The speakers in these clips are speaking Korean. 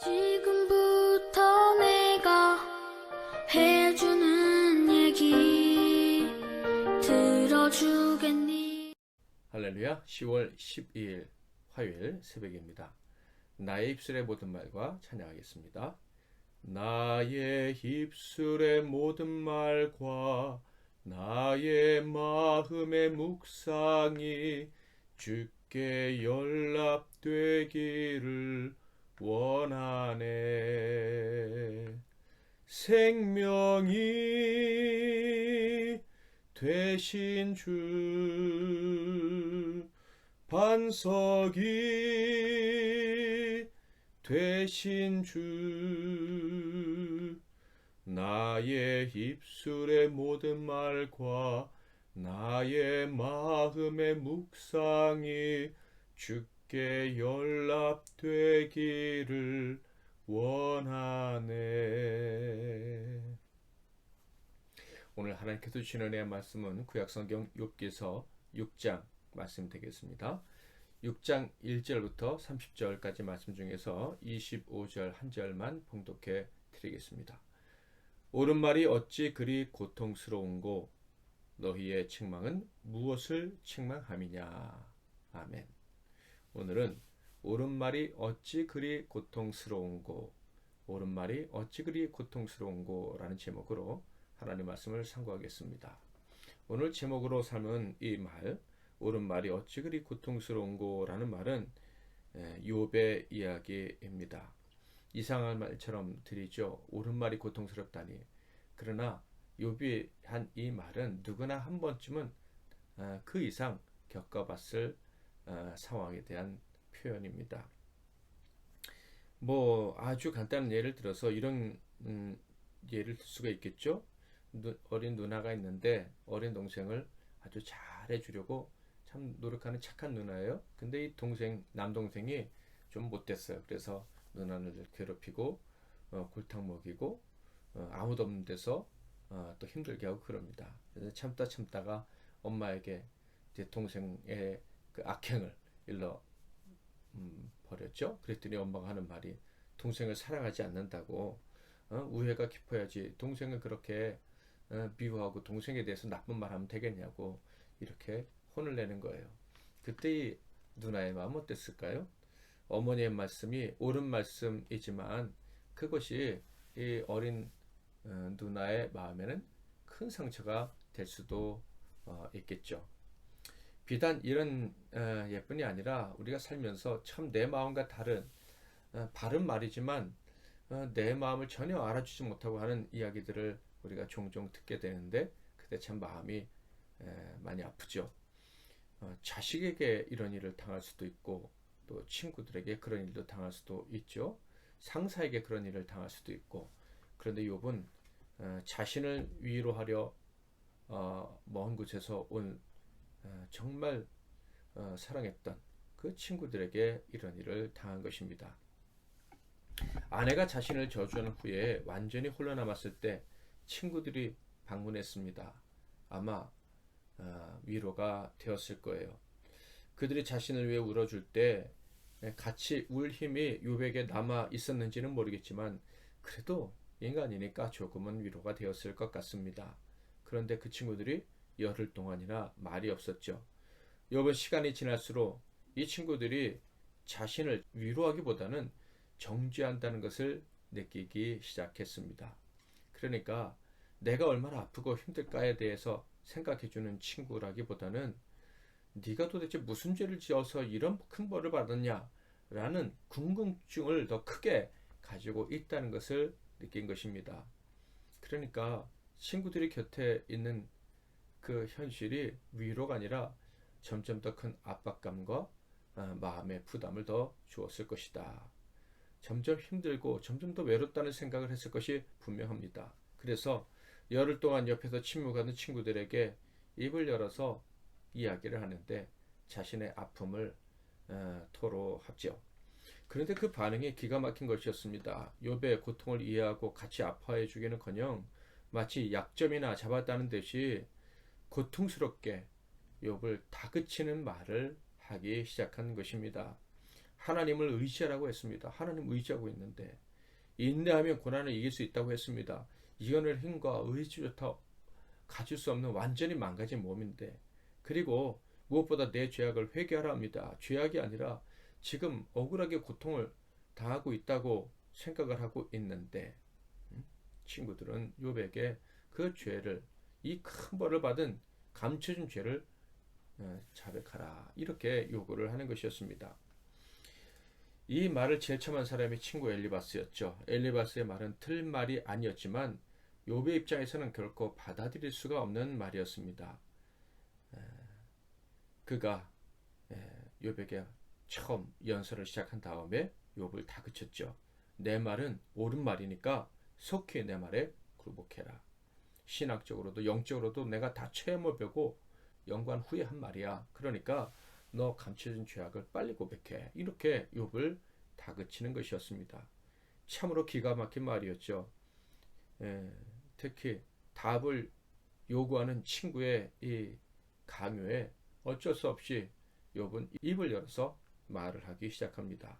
지금부터 내가 해주는 얘기 들어주겠니? 할렐루야. 10월 12일 화요일 새벽입니다. 나의 입술의 모든 말과 찬양하겠습니다. 나의 입술의 모든 말과 나의 마음의 묵상이 주께 연락되기를 원하네. 생명이 되신 주, 반석이 되신 주, 나의 입술의 모든 말과 나의 마음의 묵상이 주께 연락되기를 원하네. 오늘 하나님께서 주신 은혜의 말씀은 구약성경 욥기서 6장 말씀 되겠습니다. 6장 1절부터 30절까지 말씀 중에서 25절 한 절만 봉독해 드리겠습니다. 옳은 말이 어찌 그리 고통스러운고 너희의 책망은 무엇을 책망함이냐. 아멘. 오늘은 옳은 말이 어찌 그리 고통스러운고, 옳은 말이 어찌 그리 고통스러운고 라는 제목으로 하나님 말씀을 상고하겠습니다. 오늘 제목으로 삼은 이 말, 옳은 말이 어찌 그리 고통스러운고 라는 말은 욥의 이야기입니다. 이상한 말처럼 들리죠. 옳은 말이 고통스럽다니. 그러나 욥이 한 이 말은 누구나 한 번쯤은 그 이상 겪어봤을 상황에 대한 표현입니다. 아주 간단한 예를 들어서 이런 예를 들 수가 있겠죠. 어린 누나가 있는데 어린 동생을 아주 잘해 주려고 참 노력하는 착한 누나예요. 근데 이 남동생이 좀 못됐어요. 그래서 누나를 괴롭히고 골탕 먹이고 아무도 없는 데서 또 힘들게 하고 그럽니다. 그래서 참다가 엄마에게 이제 동생의 그 악행을 일러 버렸죠. 그랬더니 엄마가 하는 말이 동생을 사랑하지 않는다고, 우애가 깊어야지 동생을 그렇게 미워하고 동생에 대해서 나쁜 말 하면 되겠냐고 이렇게 혼을 내는 거예요. 그때 이 누나의 마음 어땠을까요? 어머니의 말씀이 옳은 말씀이지만 그것이 이 어린 누나의 마음에는 큰 상처가 될 수도 있겠죠. 비단 이런 예뿐이 아니라 우리가 살면서 참 내 마음과 다른 바른 말이지만 내 마음을 전혀 알아주지 못하고 하는 이야기들을 우리가 종종 듣게 되는데 그때 참 마음이 많이 아프죠. 자식에게 이런 일을 당할 수도 있고 또 친구들에게 그런 일도 당할 수도 있죠. 상사에게 그런 일을 당할 수도 있고. 그런데 욥은 자신을 위로하려 먼 곳에서 온 정말 사랑했던 그 친구들에게 이런 일을 당한 것입니다. 아내가 자신을 저주한 후에 완전히 홀로 남았을 때 친구들이 방문했습니다. 아마 위로가 되었을 거예요. 그들이 자신을 위해 울어줄 때 같이 울 힘이 욥에게 남아 있었는지는 모르겠지만 그래도 인간이니까 조금은 위로가 되었을 것 같습니다. 그런데 그 친구들이 열흘 동안이나 말이 없었죠. 욥은 시간이 지날수록 이 친구들이 자신을 위로하기보다는 정죄한다는 것을 느끼기 시작했습니다. 그러니까 내가 얼마나 아프고 힘들까에 대해서 생각해주는 친구라기보다는 네가 도대체 무슨 죄를 지어서 이런 큰 벌을 받았냐 라는 궁금증을 더 크게 가지고 있다는 것을 느낀 것입니다. 그러니까 친구들이 곁에 있는 그 현실이 위로가 아니라 점점 더 큰 압박감과 마음의 부담을 더 주었을 것이다. 점점 힘들고 점점 더 외롭다는 생각을 했을 것이 분명합니다. 그래서 열흘 동안 옆에서 침묵하는 친구들에게 입을 열어서 이야기를 하는데 자신의 아픔을 토로하죠. 그런데 그 반응이 기가 막힌 것이었습니다. 욥의 고통을 이해하고 같이 아파해 주기는커녕 마치 약점이나 잡았다는 듯이 고통스럽게 욥을 다그치는 말을 하기 시작한 것입니다. 하나님을 의지하라고 했습니다. 하나님 의지하고 있는데 인내하면 고난을 이길 수 있다고 했습니다. 이겨낼 힘과 의지조차 가질 수 없는 완전히 망가진 몸인데, 그리고 무엇보다 내 죄악을 회개하라 합니다. 죄악이 아니라 지금 억울하게 고통을 당하고 있다고 생각을 하고 있는데, 친구들은 욥에게 그 죄를, 이 큰 벌을 받은 감춰진 죄를 자백하라, 이렇게 요구를 하는 것이었습니다. 이 말을 제일 처음 한 사람이 친구 엘리바스였죠. 엘리바스의 말은 틀린 말이 아니었지만 욥의 입장에서는 결코 받아들일 수가 없는 말이었습니다. 그가 욥에게 처음 연설을 시작한 다음에 욥을 다그쳤죠. 내 말은 옳은 말이니까 속히 내 말에 굴복해라. 신학적으로도 영적으로도 내가 다 체험해보고 연구한 후에 한 말이야. 그러니까 너 감춰진 죄악을 빨리 고백해. 이렇게 욥을 다그치는 것이었습니다. 참으로 기가 막힌 말이었죠. 특히 답을 요구하는 친구의 이 강요에 어쩔 수 없이 욥은 입을 열어서 말을 하기 시작합니다.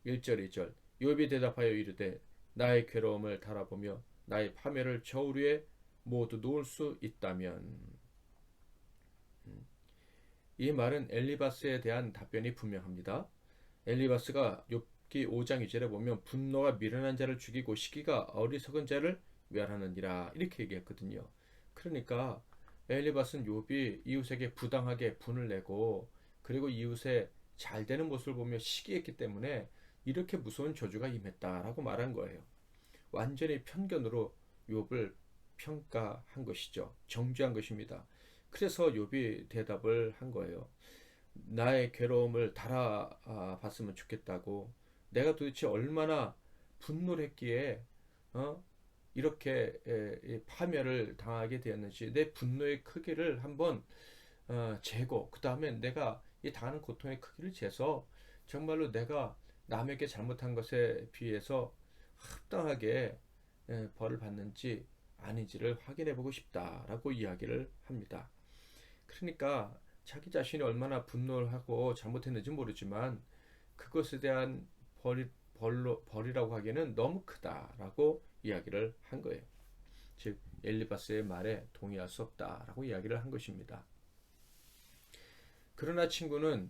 1절 2절 욥이 대답하여 이르되 나의 괴로움을 달아보며 나의 파멸을 저울 위에 모두 놓을 수 있다면. 이 말은 엘리바스에 대한 답변이 분명합니다. 엘리바스가 욥기 5장 2절에 보면 분노가 미련한 자를 죽이고 시기가 어리석은 자를 멸하느니라, 이렇게 얘기했거든요. 그러니까 엘리바스는 욥이 이웃에게 부당하게 분을 내고 그리고 이웃의 잘 되는 모습을 보며 시기했기 때문에 이렇게 무서운 저주가 임했다라고 말한 거예요. 완전히 편견으로 욥을 평가한 것이죠. 정죄한 것입니다. 그래서 욥이 대답을 한 거예요. 나의 괴로움을 달아봤으면 좋겠다고. 내가 도대체 얼마나 분노를 했기에 이렇게 파멸을 당하게 되었는지 내 분노의 크기를 한번 재고, 그 다음에 내가 이 당하는 고통의 크기를 재서 정말로 내가 남에게 잘못한 것에 비해서 합당하게 벌을 받는지 아닌지를 확인해 보고 싶다라고 이야기를 합니다. 그러니까 자기 자신이 얼마나 분노를 하고 잘못했는지 모르지만 그것에 대한 벌이라고 하기에는 너무 크다라고 이야기를 한 거예요. 즉 엘리바스의 말에 동의할 수 없다라고 이야기를 한 것입니다. 그러나 친구는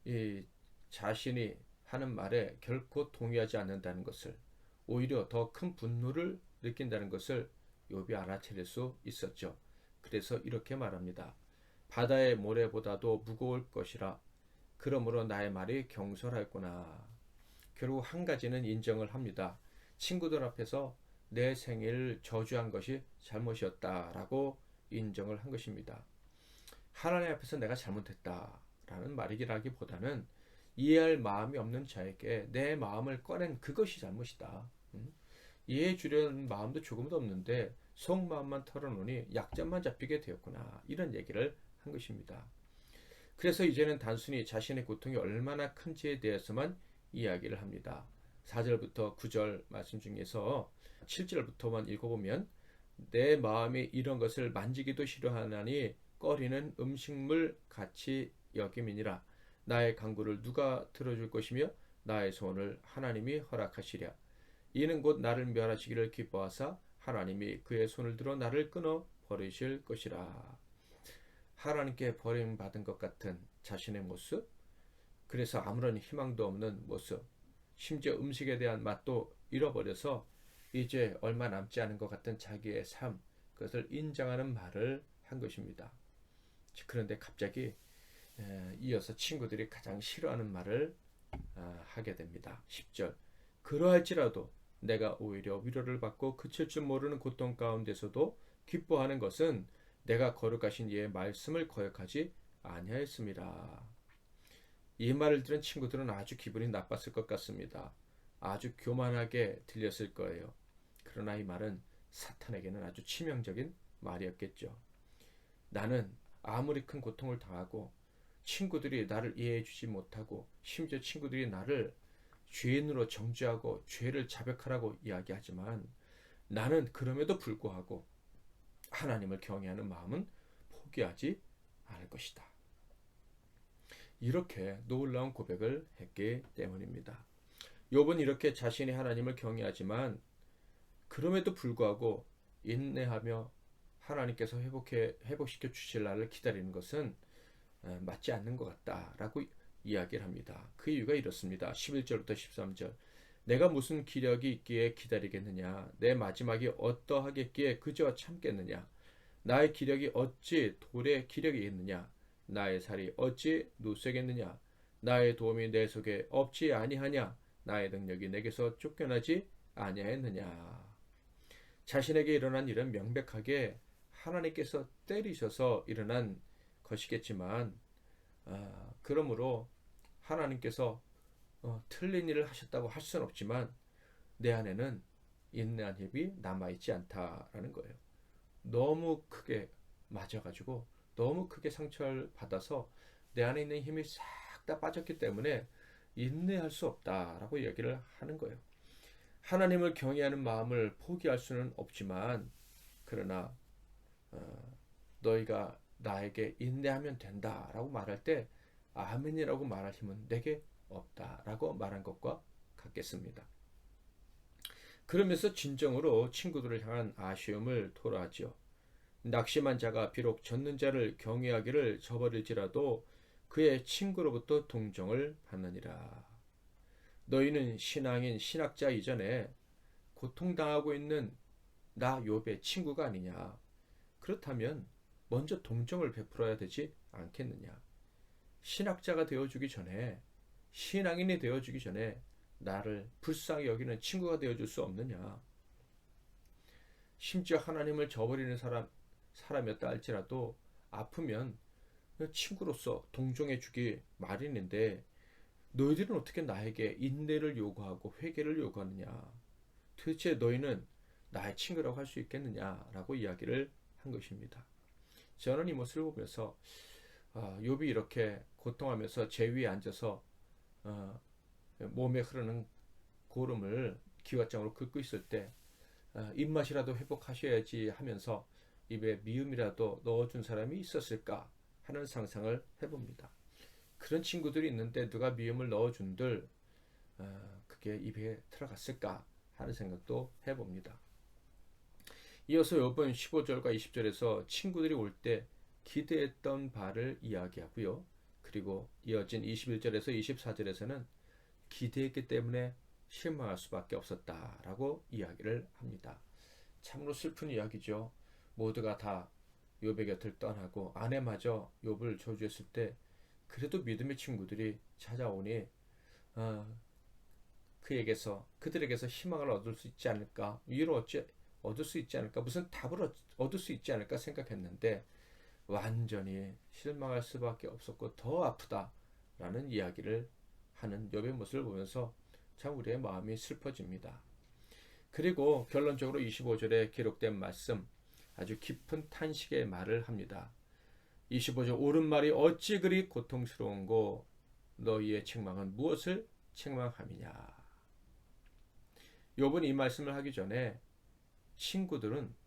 이 자신이 하는 말에 결코 동의하지 않는다는 것을, 오히려 더 큰 분노를 느낀다는 것을 욥이 알아차릴 수 있었죠. 그래서 이렇게 말합니다. 바다의 모래보다도 무거울 것이라. 그러므로 나의 말이 경솔하였구나. 결국 한 가지는 인정을 합니다. 친구들 앞에서 내 생일을 저주한 것이 잘못이었다라고 인정을 한 것입니다. 하나님 앞에서 내가 잘못했다라는 말이라기보다는 이해할 마음이 없는 자에게 내 마음을 꺼낸 그것이 잘못이다. 이해해 주려는 마음도 조금도 없는데 속마음만 털어놓으니 약점만 잡히게 되었구나. 이런 얘기를 한 것입니다. 그래서 이제는 단순히 자신의 고통이 얼마나 큰지에 대해서만 이야기를 합니다. 4절부터 9절 말씀 중에서 7절부터만 읽어보면 내 마음이 이런 것을 만지기도 싫어하나니 꺼리는 음식물 같이 여김이니라. 나의 간구를 누가 들어줄 것이며 나의 소원을 하나님이 허락하시랴. 이는 곧 나를 멸하시기를 기뻐하사 하나님이 그의 손을 들어 나를 끊어 버리실 것이라. 하나님께 버림받은 것 같은 자신의 모습, 그래서 아무런 희망도 없는 모습, 심지어 음식에 대한 맛도 잃어버려서 이제 얼마 남지 않은 것 같은 자기의 삶, 그것을 인정하는 말을 한 것입니다. 그런데 갑자기 이어서 친구들이 가장 싫어하는 말을 하게 됩니다. 10절 그러할지라도 내가 오히려 위로를 받고 그칠 줄 모르는 고통 가운데서도 기뻐하는 것은 내가 거룩하신 이의 말씀을 거역하지 아니하였습니다. 이 말을 들은 친구들은 아주 기분이 나빴을 것 같습니다. 아주 교만하게 들렸을 거예요. 그러나 이 말은 사탄에게는 아주 치명적인 말이었겠죠. 나는 아무리 큰 고통을 당하고 친구들이 나를 이해해 주지 못하고 심지어 친구들이 나를 죄인으로 정죄하고 죄를 자백하라고 이야기하지만 나는 그럼에도 불구하고 하나님을 경외하는 마음은 포기하지 않을 것이다. 이렇게 놀라운 고백을 했기 때문입니다. 욥은 이렇게 자신이 하나님을 경외하지만 그럼에도 불구하고 인내하며 하나님께서 회복시켜 주실 날을 기다리는 것은 맞지 않는 것 같다라고 이야기를 합니다. 그 이유가 이렇습니다. 11절부터 13절. 내가 무슨 기력이 있기에 기다리겠느냐? 내 마지막이 어떠하겠기에 그저 참겠느냐? 나의 기력이 어찌 돌의 기력이 있느냐? 나의 살이 어찌 누수겠느냐? 나의 도움이 내 속에 없지 아니하냐? 나의 능력이 내게서 쫓겨나지 아니하였느냐? 자신에게 일어난 일은 명백하게 하나님께서 때리셔서 일어난 것이겠지만 그러므로 하나님께서 틀린 일을 하셨다고 할 수는 없지만 내 안에는 인내한 힘이 남아있지 않다라는 거예요. 너무 크게 맞아가지고 너무 크게 상처를 받아서 내 안에 있는 힘이 싹 다 빠졌기 때문에 인내할 수 없다라고 얘기를 하는 거예요. 하나님을 경외하는 마음을 포기할 수는 없지만 그러나 너희가 나에게 인내하면 된다라고 말할 때 아멘이라고 말할 힘은 내게 없다라고 말한 것과 같겠습니다. 그러면서 진정으로 친구들을 향한 아쉬움을 토로하지요. 낙심한 자가 비록 젖는 자를 경외하기를 저버릴지라도 그의 친구로부터 동정을 받느니라. 너희는 신앙인 신학자 이전에 고통당하고 있는 나 욥의 친구가 아니냐. 그렇다면 먼저 동정을 베풀어야 되지 않겠느냐. 신학자가 되어주기 전에 신앙인이 되어주기 전에 나를 불쌍히 여기는 친구가 되어줄 수 없느냐. 심지어 하나님을 저버리는 사람이었다 할지라도 아프면 친구로서 동정해주기 마련인데 너희들은 어떻게 나에게 인내를 요구하고 회개를 요구하느냐. 도대체 너희는 나의 친구라고 할 수 있겠느냐라고 이야기를 한 것입니다. 저는 이 모습을 보면서 욥이 이렇게 고통하면서 제 위에 앉아서 몸에 흐르는 고름을 기왓장으로 긁고 있을 때 입맛이라도 회복하셔야지 하면서 입에 미음이라도 넣어준 사람이 있었을까 하는 상상을 해봅니다. 그런 친구들이 있는데 누가 미음을 넣어준들 그게 입에 들어갔을까 하는 생각도 해봅니다. 이어서 욥은 15절과 20절에서 친구들이 올 때 기대했던 바를 이야기하고요. 그리고 이어진 21절에서 24절에서는 기대했기 때문에 실망할 수밖에 없었다라고 이야기를 합니다. 참으로 슬픈 이야기죠. 모두가 다 욥의 곁을 떠나고 아내마저 욥을 저주했을 때 그래도 믿음의 친구들이 찾아오니 그들에게서 희망을 얻을 수 있지 않을까, 위로 얻을 수 있지 않을까, 무슨 답을 얻을 수 있지 않을까 생각했는데 완전히 실망할 수밖에 없었고 더 아프다라는 이야기를 하는 욥의 모습을 보면서 참 우리의 마음이 슬퍼집니다. 그리고 결론적으로 25절에 기록된 말씀, 아주 깊은 탄식의 말을 합니다. 25절 옳은 말이 어찌 그리 고통스러운고 너희의 책망은 무엇을 책망함이냐. 욥은 이 말씀을 하기 전에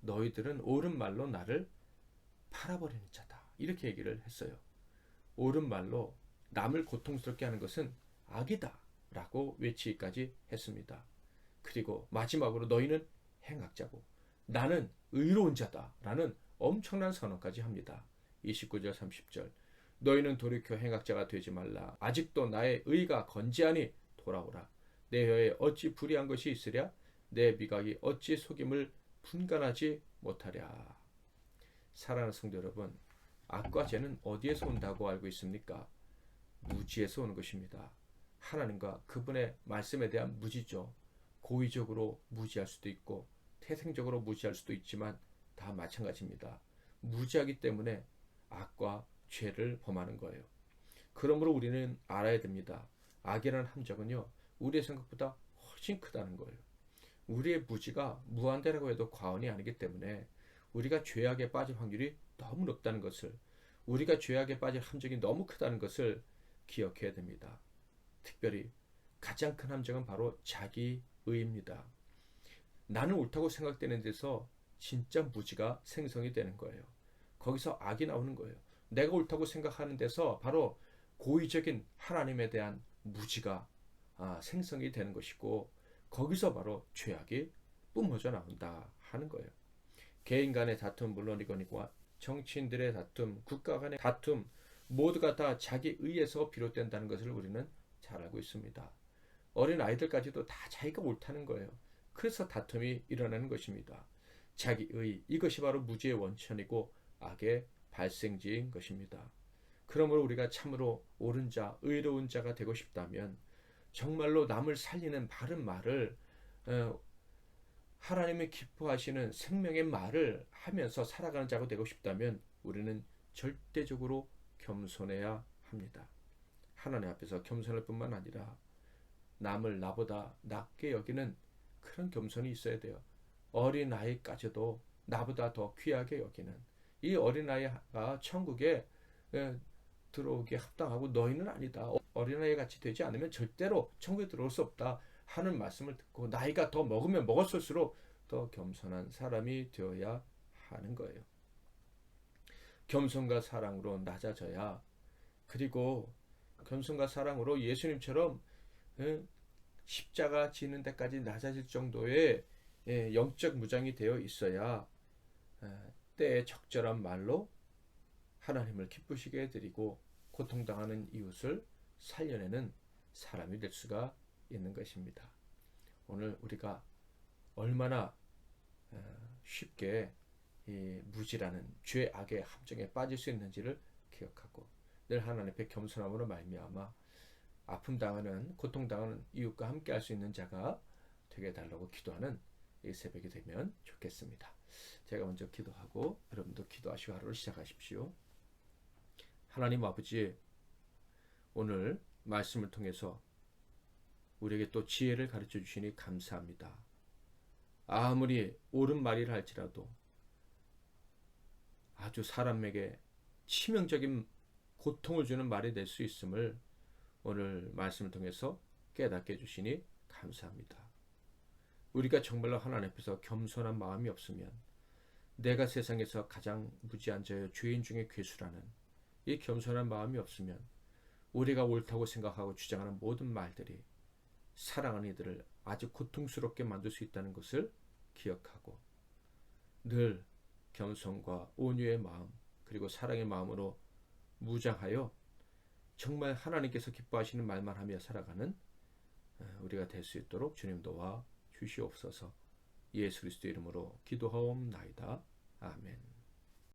너희들은 옳은 말로 나를 팔아버리는 자다 이렇게 얘기를 했어요. 옳은 말로 남을 고통스럽게 하는 것은 악이다 라고 외치기까지 했습니다. 그리고 마지막으로 너희는 행악자고 나는 의로운 자다 라는 엄청난 선언까지 합니다. 29절 30절 너희는 돌이켜 행악자가 되지 말라. 아직도 나의 의가 건재하니 돌아오라. 내 혀에 어찌 불의한 것이 있으랴. 내 미각이 어찌 속임을 분간하지 못하랴. 사랑하는 성도 여러분, 악과 죄는 어디에서 온다고 알고 있습니까? 무지에서 오는 것입니다. 하나님과 그분의 말씀에 대한 무지죠. 고의적으로 무지할 수도 있고 태생적으로 무지할 수도 있지만 다 마찬가지입니다. 무지하기 때문에 악과 죄를 범하는 거예요. 그러므로 우리는 알아야 됩니다. 악이라는 함정은요, 우리의 생각보다 훨씬 크다는 거예요. 우리의 무지가 무한대라고 해도 과언이 아니기 때문에 우리가 죄악에 빠질 확률이 너무 높다는 것을, 우리가 죄악에 빠질 함정이 너무 크다는 것을 기억해야 됩니다. 특별히 가장 큰 함정은 바로 자기의입니다. 나는 옳다고 생각되는 데서 진짜 무지가 생성이 되는 거예요. 거기서 악이 나오는 거예요. 내가 옳다고 생각하는 데서 바로 고의적인 하나님에 대한 무지가 생성이 되는 것이고, 거기서 바로 죄악이 뿜어져 나온다 하는 거예요. 개인 간의 다툼 물론이거니와 정치인들의 다툼, 국가 간의 다툼 모두가 다 자기 의에서 비롯된다는 것을 우리는 잘 알고 있습니다. 어린 아이들까지도 다 자기가 옳다는 거예요. 그래서 다툼이 일어나는 것입니다. 자기 의, 이것이 바로 무지의 원천이고 악의 발생지인 것입니다. 그러므로 우리가 참으로 옳은 자, 의로운 자가 되고 싶다면, 정말로 남을 살리는 바른 말을, 하나님이 기뻐하시는 생명의 말을 하면서 살아가는 자가 되고 싶다면 우리는 절대적으로 겸손해야 합니다. 하나님 앞에서 겸손할 뿐만 아니라 남을 나보다 낮게 여기는 그런 겸손이 있어야 돼요. 어린아이까지도 나보다 더 귀하게 여기는, 이 어린아이가 천국에 들어오기에 합당하고 너희는 아니다, 어린아이 같이 되지 않으면 절대로 천국에 들어올 수 없다 하는 말씀을 듣고, 나이가 더 먹으면 먹었을수록 더 겸손한 사람이 되어야 하는 거예요. 겸손과 사랑으로 낮아져야, 그리고 겸손과 사랑으로 예수님처럼 십자가 지는 데까지 낮아질 정도의 영적 무장이 되어 있어야 때에 적절한 말로 하나님을 기쁘시게 해드리고 고통당하는 이웃을 살려내는 사람이 될 수가 있는 것입니다. 오늘 우리가 얼마나 쉽게 이 무지라는 죄악의 함정에 빠질 수 있는지를 기억하고, 늘 하나님 앞에 겸손함으로 말미암아 아픔 당하는, 고통 당하는 이웃과 함께 할 수 있는 자가 되게 해달라고 기도하는 이 새벽이 되면 좋겠습니다. 제가 먼저 기도하고 여러분도 기도하시고 하루를 시작하십시오. 하나님 아버지, 오늘 말씀을 통해서 우리에게 또 지혜를 가르쳐 주시니 감사합니다. 아무리 옳은 말이라 할지라도 아주 사람에게 치명적인 고통을 주는 말이 될 수 있음을 오늘 말씀을 통해서 깨닫게 해주시니 감사합니다. 우리가 정말로 하나님 앞에서 겸손한 마음이 없으면 내가 세상에서 가장 무지한 자여 죄인 중에 괴수라는 이 겸손한 마음이 없으면 우리가 옳다고 생각하고 주장하는 모든 말들이 사랑하는 이들을 아주 고통스럽게 만들 수 있다는 것을 기억하고, 늘 겸손과 온유의 마음 그리고 사랑의 마음으로 무장하여 정말 하나님께서 기뻐하시는 말만 하며 살아가는 우리가 될 수 있도록 주님 도와 주시옵소서. 예수 그리스도 이름으로 기도하옵나이다. 아멘.